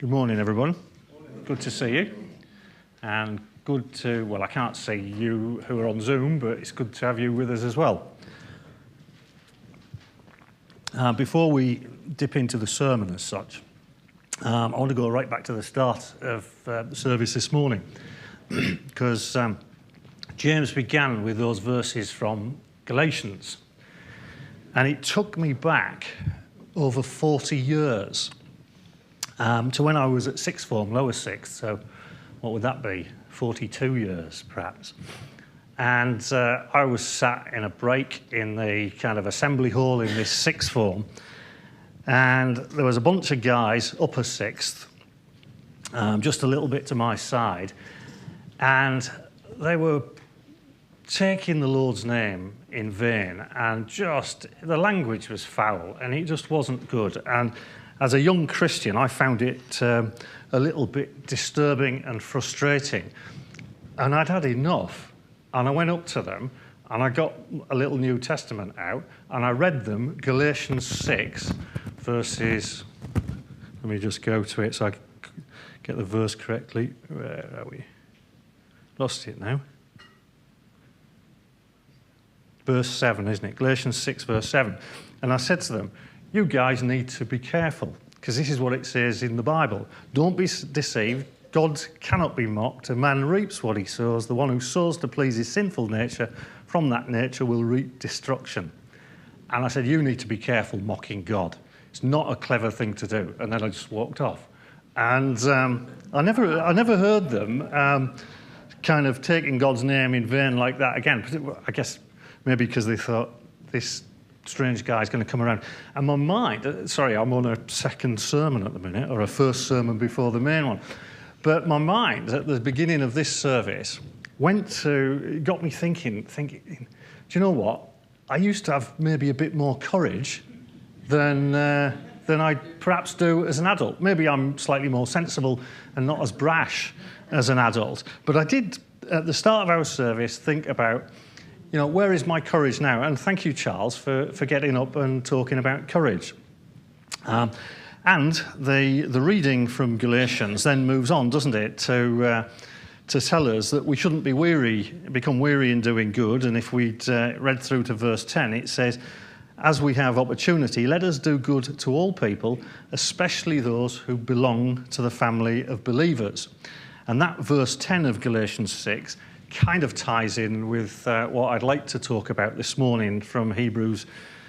Good morning, everyone. Good to see you. And good to, well, I can't see you who are on Zoom, but it's good to have you with us as well. Before we dip into the sermon as such, I want to go right back to the start of the service this morning, because James began with those verses from Galatians, and it took me back over 40 years to when I was at sixth form, lower sixth, so what would that be, 42 years perhaps. And I was sat in a break in the kind of assembly hall in this sixth form, and there was a bunch of guys, upper sixth, just a little bit to my side, and they were taking the Lord's name in vain, and just, the language was foul, and it just wasn't good. And as a young Christian, I found it a little bit disturbing and frustrating. And I'd had enough. And I went up to them, and I got a little New Testament out, and I read them Galatians 6, verses... Let me just go to it so I can get the verse correctly. Where are we? Lost it now. Verse 7, isn't it? Galatians 6, verse 7. And I said to them, you guys need to be careful, because this is what it says in the Bible. Don't be deceived. God cannot be mocked. A man reaps what he sows. The one who sows to please his sinful nature, from that nature will reap destruction. And I said, you need to be careful mocking God. It's not a clever thing to do. And then I just walked off. And I never heard them kind of taking God's name in vain like that again. I guess maybe because they thought this strange guy's going to come around. And my mind, sorry, I'm on a second sermon at the minute, or a first sermon before the main one. But my mind, at the beginning of this service, got me thinking, do you know what? I used to have maybe a bit more courage than I perhaps do as an adult. Maybe I'm slightly more sensible and not as brash as an adult. But I did, at the start of our service, think about, where is my courage now? And thank you, Charles, for getting up and talking about courage. And the reading from Galatians then moves on, doesn't it, to tell us that we shouldn't become weary in doing good. And if we'd read through to verse 10, it says, as we have opportunity, let us do good to all people, especially those who belong to the family of believers. And that verse 10 of Galatians 6 kind of ties in with what I'd like to talk about this morning from Hebrews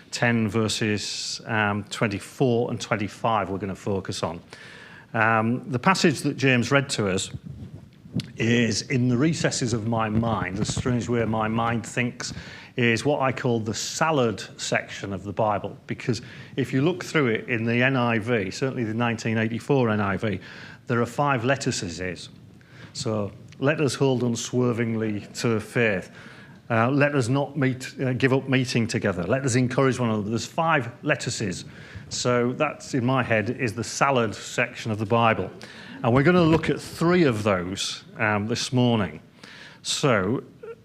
10 verses 24 and 25 we're going to focus on. The passage that James read to us is in the recesses of my mind. The strange way my mind thinks is what I call the salad section of the Bible, because if you look through it in the NIV, certainly the 1984 NIV, there are 5 lettuces. So let us hold unswervingly to faith. Let us not give up meeting together. Let us encourage one another. There's 5 lettuces. So that's, in my head, is the salad section of the Bible. And we're going to look at 3 of those this morning. So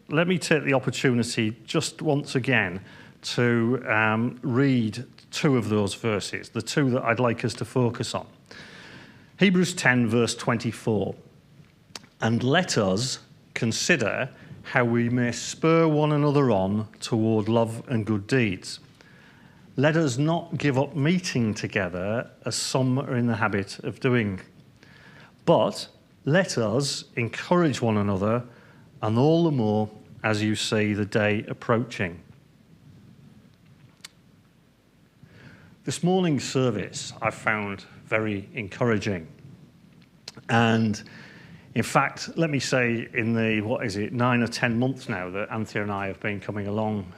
let me take the opportunity just once again to read 2 of those verses, the 2 that I'd like us to focus on. Hebrews 10, verse 24. And let us consider how we may spur one another on toward love and good deeds. Let us not give up meeting together, as some are in the habit of doing, but let us encourage one another, and all the more as you see the day approaching. This morning's service I found very encouraging. And in fact, let me say, in the, 9 or 10 months now that Anthea and I have been coming along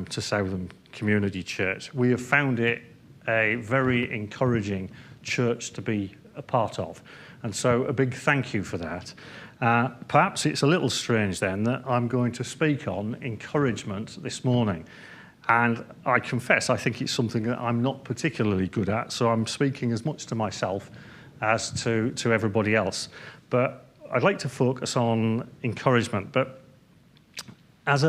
to Southern Community Church, we have found it a very encouraging church to be a part of. And so a big thank you for that. Perhaps it's a little strange then that I'm going to speak on encouragement this morning. And I confess, I think it's something that I'm not particularly good at, so I'm speaking as much to myself as to everybody else. But I'd like to focus on encouragement, but as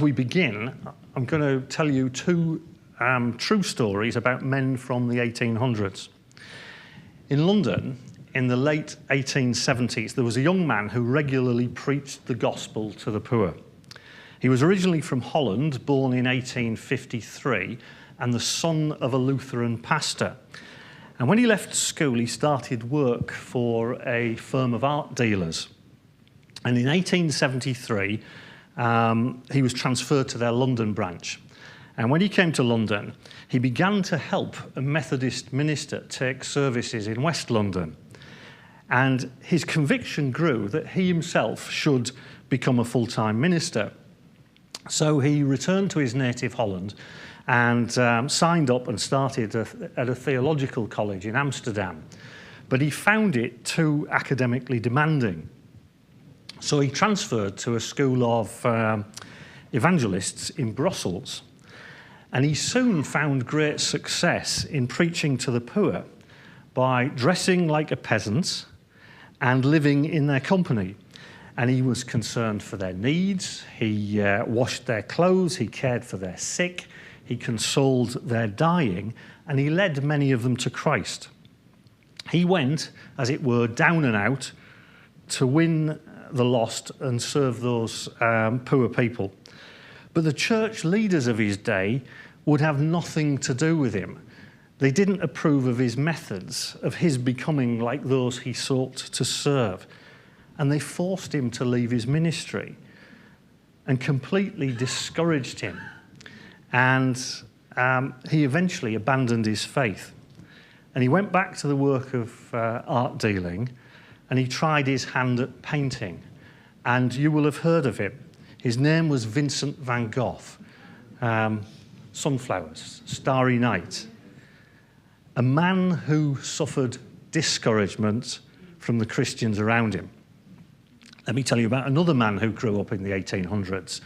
we begin, I'm going to tell you 2 true stories about men from the 1800s. In London, in the late 1870s, there was a young man who regularly preached the gospel to the poor. He was originally from Holland, born in 1853, and the son of a Lutheran pastor. And when he left school, he started work for a firm of art dealers. And in 1873, he was transferred to their London branch. And when he came to London, he began to help a Methodist minister take services in West London. And his conviction grew that he himself should become a full-time minister. So he returned to his native Holland and signed up and started at a theological college in Amsterdam. But he found it too academically demanding. So he transferred to a school of evangelists in Brussels. And he soon found great success in preaching to the poor by dressing like a peasant and living in their company. And he was concerned for their needs. He washed their clothes. He cared for their sick. He consoled their dying. And he led many of them to Christ. He went, as it were, down and out to win the lost and serve those poor people. But the church leaders of his day would have nothing to do with him. They didn't approve of his methods, of his becoming like those he sought to serve. And they forced him to leave his ministry and completely discouraged him. And he eventually abandoned his faith. And he went back to the work of art dealing, and he tried his hand at painting. And you will have heard of him. His name was Vincent van Gogh. Sunflowers, Starry Night. A man who suffered discouragement from the Christians around him. Let me tell you about another man who grew up in the 1800s.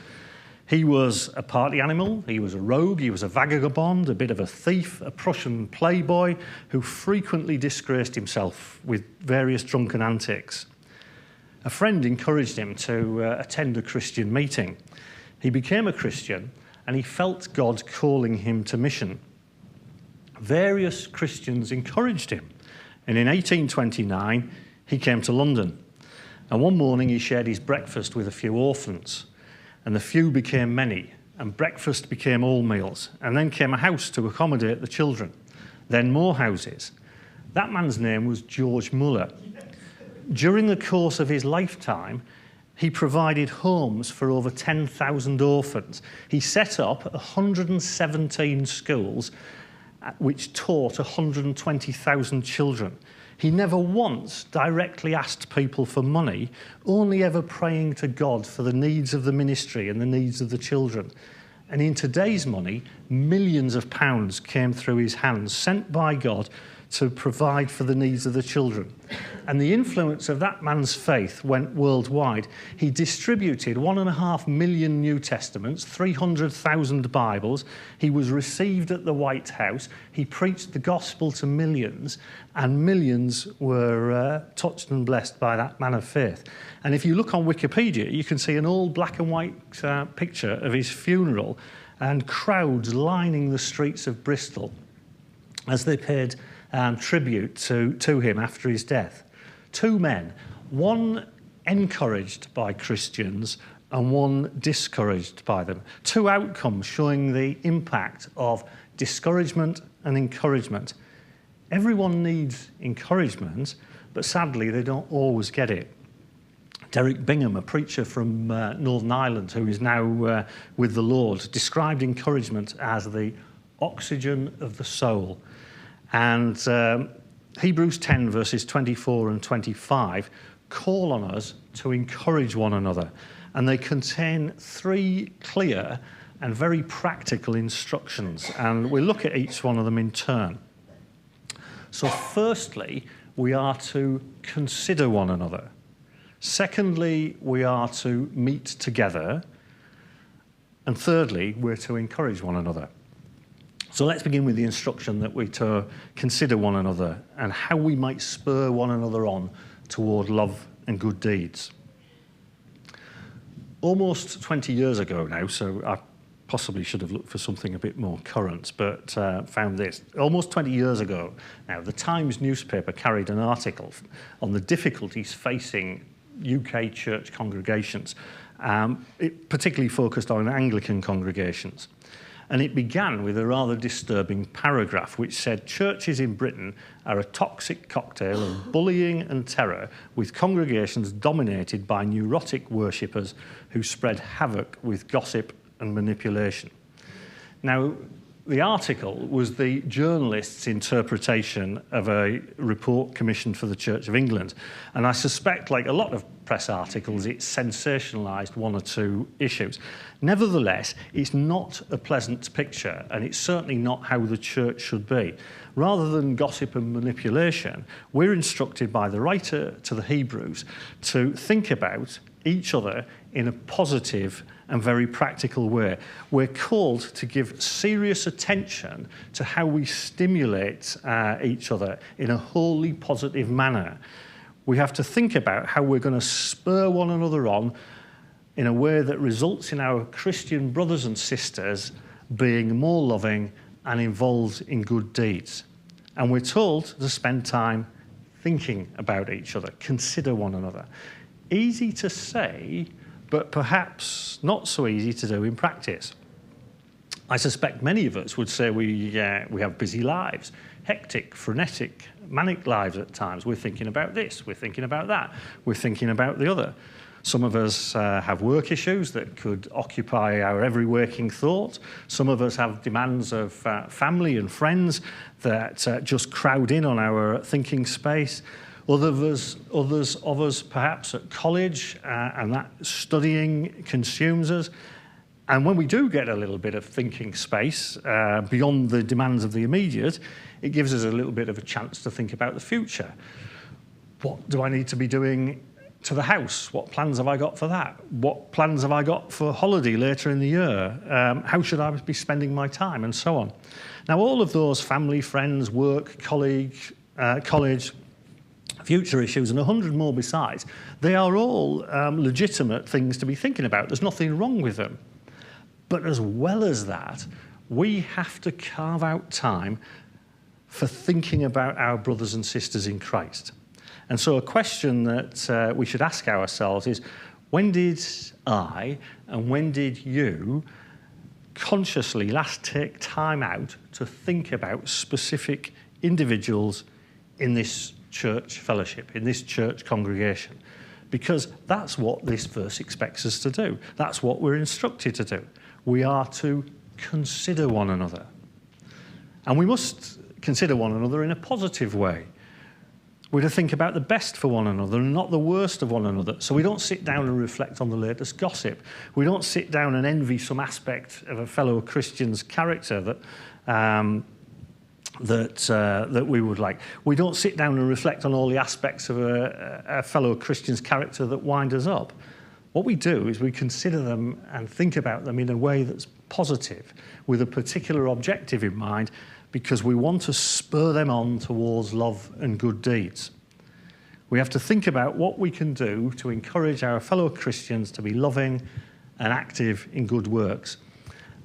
He was a party animal, he was a rogue, he was a vagabond, a bit of a thief, a Prussian playboy who frequently disgraced himself with various drunken antics. A friend encouraged him to attend a Christian meeting. He became a Christian and he felt God calling him to mission. Various Christians encouraged him, and in 1829 he came to London. And one morning he shared his breakfast with a few orphans, and the few became many, and breakfast became all meals, and then came a house to accommodate the children, then more houses. That man's name was George Muller. During the course of his lifetime, he provided homes for over 10,000 orphans. He set up 117 schools which taught 120,000 children. He never once directly asked people for money, only ever praying to God for the needs of the ministry and the needs of the children. And in today's money, millions of pounds came through his hands, sent by God to provide for the needs of the children. And the influence of that man's faith went worldwide. He distributed 1.5 million New Testaments, 300,000 Bibles. He was received at the White House. He preached the gospel to millions, and millions were touched and blessed by that man of faith. And if you look on Wikipedia, you can see an old black and white picture of his funeral and crowds lining the streets of Bristol as they paid tribute to him after his death. Two men, one encouraged by Christians and one discouraged by them. Two outcomes showing the impact of discouragement and encouragement. Everyone needs encouragement, but sadly they don't always get it. Derek Bingham, a preacher from Northern Ireland who is now with the Lord, described encouragement as the oxygen of the soul. And Hebrews 10 verses 24 and 25 call on us to encourage one another. And they contain 3 clear and very practical instructions. And we'll look at each one of them in turn. So firstly, we are to consider one another. Secondly, we are to meet together. And thirdly, we're to encourage one another. So let's begin with the instruction that we're to consider one another and how we might spur one another on toward love and good deeds. Almost 20 years ago now, so I possibly should have looked for something a bit more current, but found this. Almost 20 years ago now, the Times newspaper carried an article on the difficulties facing UK church congregations. It particularly focused on Anglican congregations. And it began with a rather disturbing paragraph which said, churches in Britain are a toxic cocktail of bullying and terror, with congregations dominated by neurotic worshippers who spread havoc with gossip and manipulation. Now, the article was the journalist's interpretation of a report commissioned for the Church of England. And I suspect, like a lot of press articles, it sensationalised one or two issues. Nevertheless, it's not a pleasant picture, and it's certainly not how the church should be. Rather than gossip and manipulation, we're instructed by the writer to the Hebrews to think about each other in a positive and very practical way. We're called to give serious attention to how we stimulate each other in a wholly positive manner. We have to think about how we're going to spur one another on in a way that results in our Christian brothers and sisters being more loving and involved in good deeds. And we're told to spend time thinking about each other, consider one another. Easy to say, but perhaps not so easy to do in practice. I suspect many of us would say we have busy lives, hectic, frenetic, manic lives at times. We're thinking about this, we're thinking about that, we're thinking about the other. Some of us have work issues that could occupy our every waking thought. Some of us have demands of family and friends that just crowd in on our thinking space. Others of us perhaps at college, and that studying consumes us. And when we do get a little bit of thinking space beyond the demands of the immediate, it gives us a little bit of a chance to think about the future. What do I need to be doing to the house? What plans have I got for that? What plans have I got for holiday later in the year? How should I be spending my time? And so on. Now, all of those family, friends, work, college, future issues, and 100 more besides, they are all legitimate things to be thinking about. There's nothing wrong with them. But as well as that, we have to carve out time for thinking about our brothers and sisters in Christ. And so a question that we should ask ourselves is, when did I and when did you consciously last take time out to think about specific individuals in this church fellowship, in this church congregation? Because that's what this verse expects us to do. That's what we're instructed to do. We are to consider one another. And we must consider one another in a positive way. We're to think about the best for one another and not the worst of one another. So we don't sit down and reflect on the latest gossip. We don't sit down and envy some aspect of a fellow Christian's character that we would like. We don't sit down and reflect on all the aspects of a fellow Christian's character that wind us up. What we do is we consider them and think about them in a way that's positive, with a particular objective in mind, because we want to spur them on towards love and good deeds. We have to think about what we can do to encourage our fellow Christians to be loving and active in good works.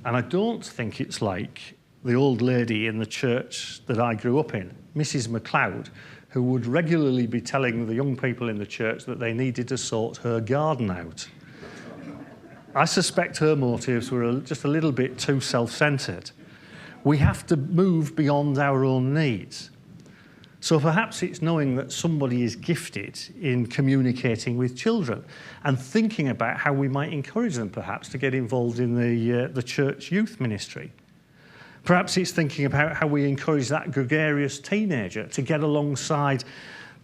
And I don't think it's like the old lady in the church that I grew up in, Mrs. MacLeod, who would regularly be telling the young people in the church that they needed to sort her garden out. I suspect her motives were just a little bit too self-centred. We have to move beyond our own needs. So perhaps it's knowing that somebody is gifted in communicating with children and thinking about how we might encourage them perhaps to get involved in the church youth ministry. Perhaps it's thinking about how we encourage that gregarious teenager to get alongside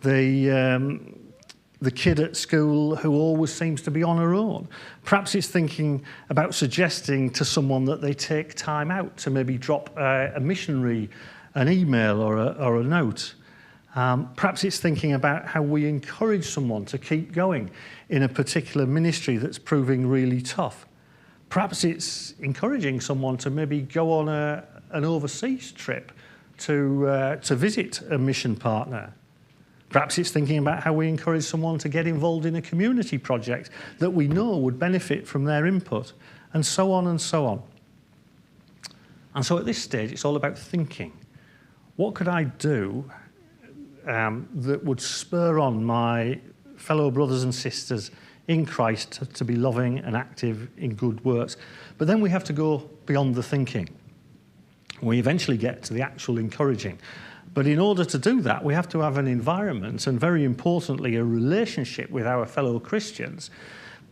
the kid at school who always seems to be on her own. Perhaps it's thinking about suggesting to someone that they take time out to maybe drop a missionary an email or a note. Perhaps it's thinking about how we encourage someone to keep going in a particular ministry that's proving really tough. Perhaps it's encouraging someone to maybe go on an overseas trip to visit a mission partner. Perhaps it's thinking about how we encourage someone to get involved in a community project that we know would benefit from their input, and so on and so on. And so at this stage, it's all about thinking. What could I do that would spur on my fellow brothers and sisters in Christ to be loving and active in good works? But then we have to go beyond the thinking. We eventually get to the actual encouraging. But in order to do that, we have to have an environment and, very importantly, a relationship with our fellow Christians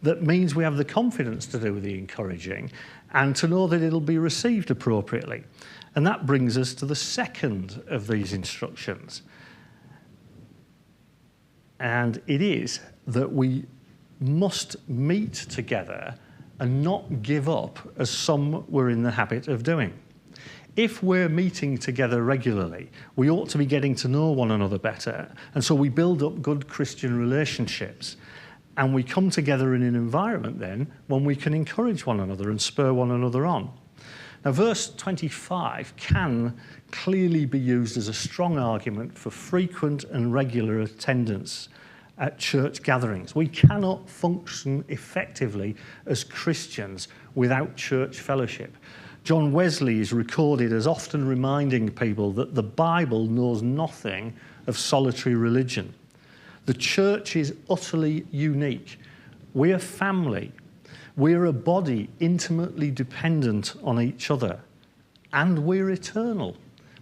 that means we have the confidence to do the encouraging and to know that it'll be received appropriately. And that brings us to the second of these instructions. And it is that we must meet together and not give up as some were in the habit of doing. If we're meeting together regularly, we ought to be getting to know one another better. And so we build up good Christian relationships. And we come together in an environment then when we can encourage one another and spur one another on. Now, verse 25 can clearly be used as a strong argument for frequent and regular attendance at church gatherings. We cannot function effectively as Christians without church fellowship. John Wesley is recorded as often reminding people that the Bible knows nothing of solitary religion. The church is utterly unique. We're family. We're a body intimately dependent on each other. And we're eternal.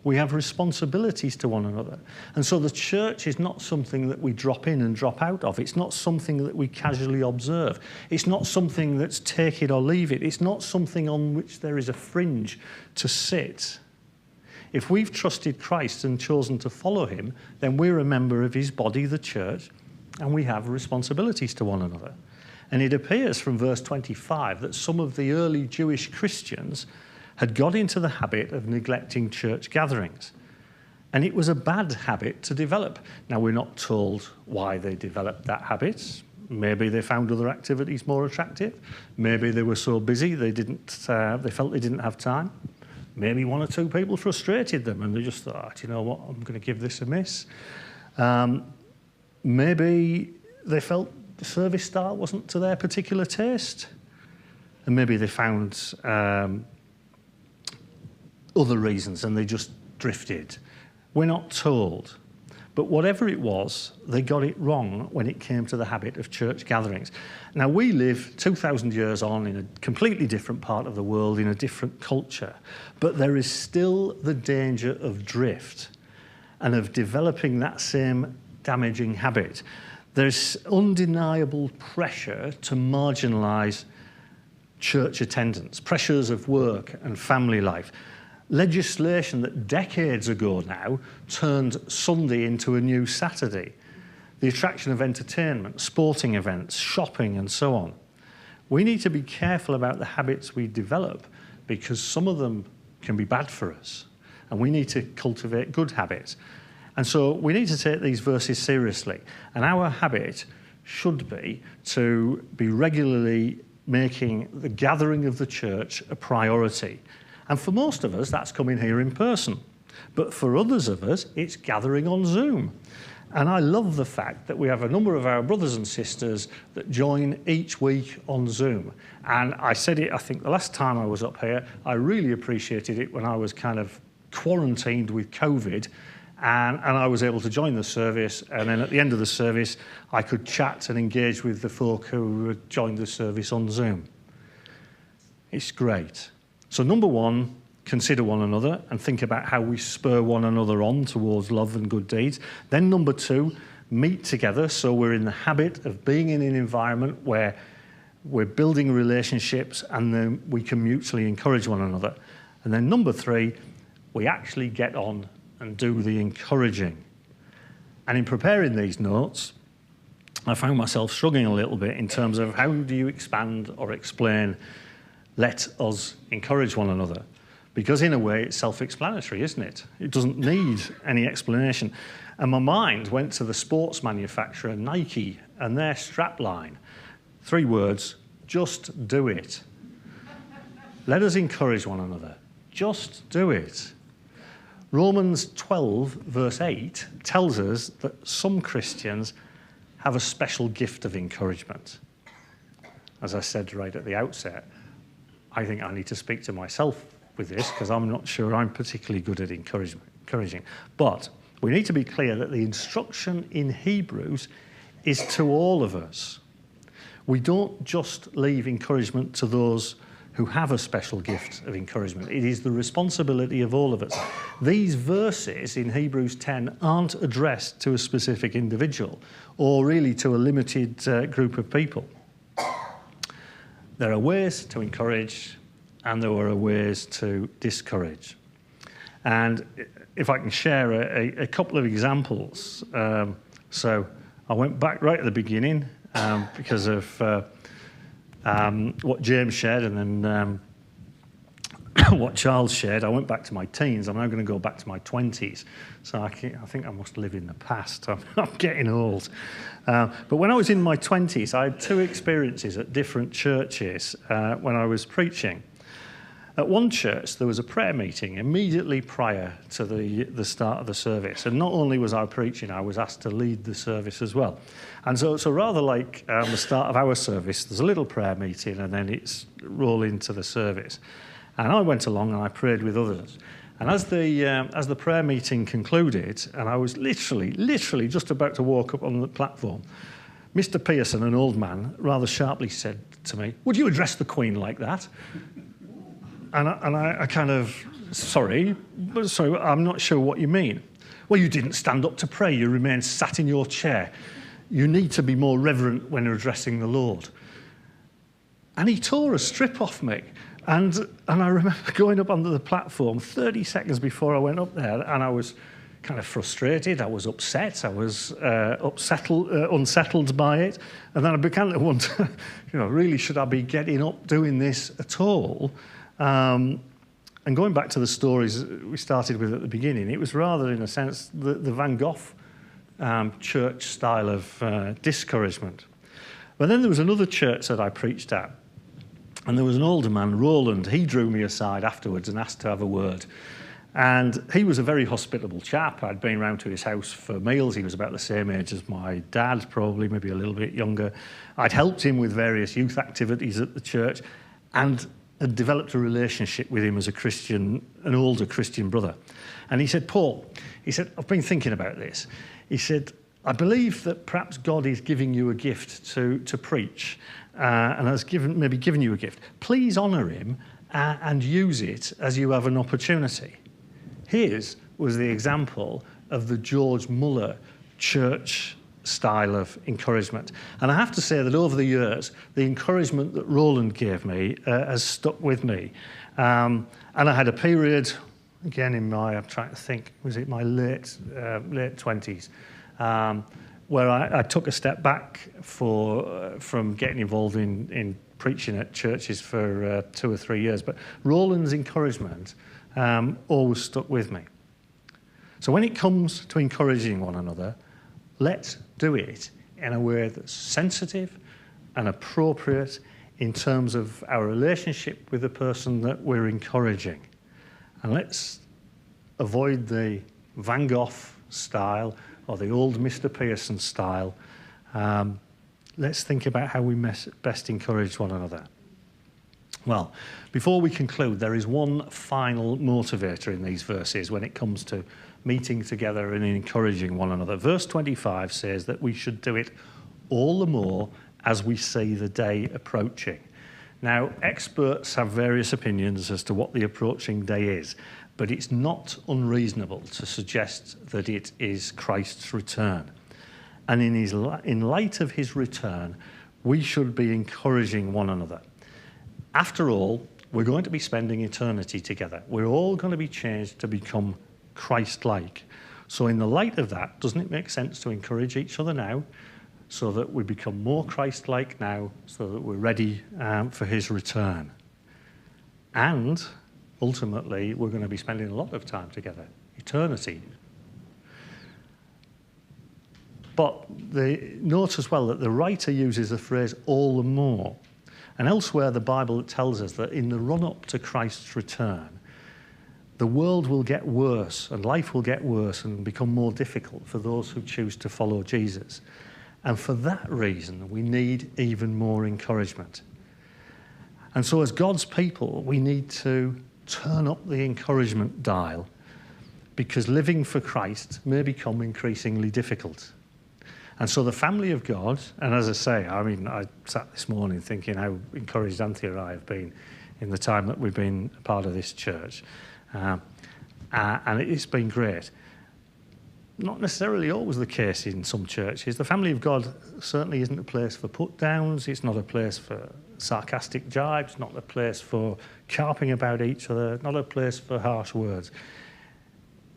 We have responsibilities to one another. And so the church is not something that we drop in and drop out of. It's not something that we casually observe. It's not something that's take it or leave it. It's not something on which there is a fringe to sit. If we've trusted Christ and chosen to follow him, then we're a member of his body, the church, and we have responsibilities to one another. And it appears from verse 25 that some of the early Jewish Christians had got into the habit of neglecting church gatherings. And it was a bad habit to develop. Now, we're not told why they developed that habit. Maybe they found other activities more attractive. Maybe they were so busy they felt they didn't have time. Maybe one or two people frustrated them and they just thought, you know what, I'm going to give this a miss. Maybe they felt the service style wasn't to their particular taste. And maybe they found other reasons and they just drifted. We're not told. But whatever it was, they got it wrong when it came to the habit of church gatherings. Now, we live 2,000 years on in a completely different part of the world, in a different culture. But there is still the danger of drift and of developing that same damaging habit. There's undeniable pressure to marginalise church attendance, pressures of work and family life. Legislation that decades ago now turned Sunday into a new Saturday. The attraction of entertainment, sporting events, shopping and so on. We need to be careful about the habits we develop because some of them can be bad for us and we need to cultivate good habits. And so we need to take these verses seriously. And our habit should be to be regularly making the gathering of the church a priority. And for most of us, that's coming here in person. But for others of us, it's gathering on Zoom. And I love the fact that we have a number of our brothers and sisters that join each week on Zoom. And I said it, I think, the last time I was up here, I really appreciated it when I was kind of quarantined with COVID. And I was able to join the service. And then at the end of the service, I could chat and engage with the folk who had joined the service on Zoom. It's great. So number one, consider one another and think about how we spur one another on towards love and good deeds. Then number two, meet together so we're in the habit of being in an environment where we're building relationships and then we can mutually encourage one another. And then number three, we actually get on and do the encouraging. And in preparing these notes, I found myself struggling a little bit in terms of how do you expand or explain let us encourage one another. Because in a way, it's self-explanatory, isn't it? It doesn't need any explanation. And my mind went to the sports manufacturer Nike and their strapline. 3 words, just do it. Let us encourage one another. Just do it. Romans 12, verse 8, tells us that some Christians have a special gift of encouragement. As I said right at the outset, I think I need to speak to myself with this because I'm not sure I'm particularly good at encouraging. But we need to be clear that the instruction in Hebrews is to all of us. We don't just leave encouragement to those who have a special gift of encouragement. It is the responsibility of all of us. These verses in Hebrews 10 aren't addressed to a specific individual or really to a limited group of people. There are ways to encourage and there are ways to discourage. And if I can share a couple of examples. So I went back right at the beginning because of what James shared and then what Charles shared. I went back to my teens. I'm now going to go back to my 20s. So I think I must live in the past. I'm getting old. But when I was in my 20s, I had two experiences at different churches when I was preaching. At one church, there was a prayer meeting immediately prior to the start of the service. And not only was I preaching, I was asked to lead the service as well. And so rather like the start of our service, there's a little prayer meeting and then it's roll into the service. And I went along and I prayed with others. And as the prayer meeting concluded, and I was literally just about to walk up on the platform, Mr. Pearson, an old man, rather sharply said to me, "Would you address the Queen like that?" And I kind of, sorry, I'm not sure what you mean. Well, you didn't stand up to pray. You remained sat in your chair. You need to be more reverent when addressing the Lord. And he tore a strip off me. And I remember going up onto the platform 30 seconds before I went up there, and I was kind of frustrated. I was upset. I was unsettled by it. And then I began to wonder, really, should I be getting up doing this at all? And going back to the stories we started with at the beginning, it was rather, in a sense, the Van Gogh church style of discouragement. But then there was another church that I preached at, and there was an older man, Roland. He drew me aside afterwards and asked to have a word. And he was a very hospitable chap. I'd been round to his house for meals. He was about the same age as my dad, probably, maybe a little bit younger. I'd helped him with various youth activities at the church and had developed a relationship with him as an older Christian brother. And he said, "Paul," he said, "I've been thinking about this." He said, "I believe that perhaps God is giving you a gift to preach and has maybe given you a gift. Please honour him and use it as you have an opportunity." His was the example of the George Muller church style of encouragement. And I have to say that over the years, the encouragement that Roland gave me has stuck with me. And I had a period, again I'm trying to think, was it my late 20s, where I took a step back from getting involved in preaching at churches for 2 or 3 years. But Roland's encouragement always stuck with me. So when it comes to encouraging one another, let's do it in a way that's sensitive and appropriate in terms of our relationship with the person that we're encouraging. And let's avoid the Van Gogh style or the old Mr. Pearson style. Let's think about how we best encourage one another. Well, before we conclude, there is one final motivator in these verses when it comes to meeting together and encouraging one another. Verse 25 says that we should do it all the more as we see the day approaching. Now, experts have various opinions as to what the approaching day is, but it's not unreasonable to suggest that it is Christ's return. And in light of his return, we should be encouraging one another. After all, we're going to be spending eternity together. We're all going to be changed to become Christ-like. So in the light of that, doesn't it make sense to encourage each other now so that we become more Christ-like now, so that we're ready for his return? And ultimately, we're going to be spending a lot of time together, eternity. But note as well that the writer uses the phrase all the more. And elsewhere, the Bible tells us that in the run-up to Christ's return, the world will get worse and life will get worse and become more difficult for those who choose to follow Jesus. And for that reason, we need even more encouragement. And so as God's people, we need to turn up the encouragement dial, because living for Christ may become increasingly difficult. And so the family of God, and as I say, I mean, I sat this morning thinking how encouraged Anthea and I have been in the time that we've been a part of this church. And it's been great. Not necessarily always the case in some churches. The family of God certainly isn't a place for put-downs. It's not a place for sarcastic jibes, not a place for carping about each other, not a place for harsh words.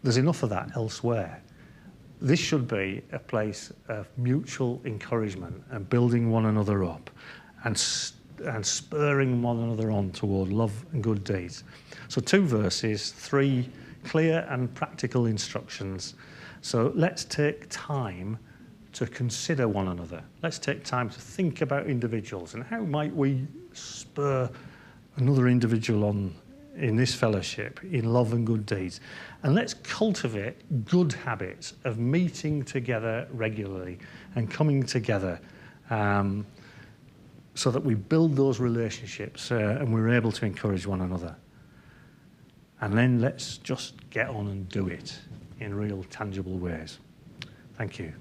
There's enough of that elsewhere. This should be a place of mutual encouragement and building one another up and spurring one another on toward love and good deeds. So 2 verses, 3 clear and practical instructions. So let's take time to consider one another. Let's take time to think about individuals and how might we spur another individual on in this fellowship in love and good deeds. And let's cultivate good habits of meeting together regularly and coming together so that we build those relationships and we're able to encourage one another. And then let's just get on and do it in real tangible ways. Thank you.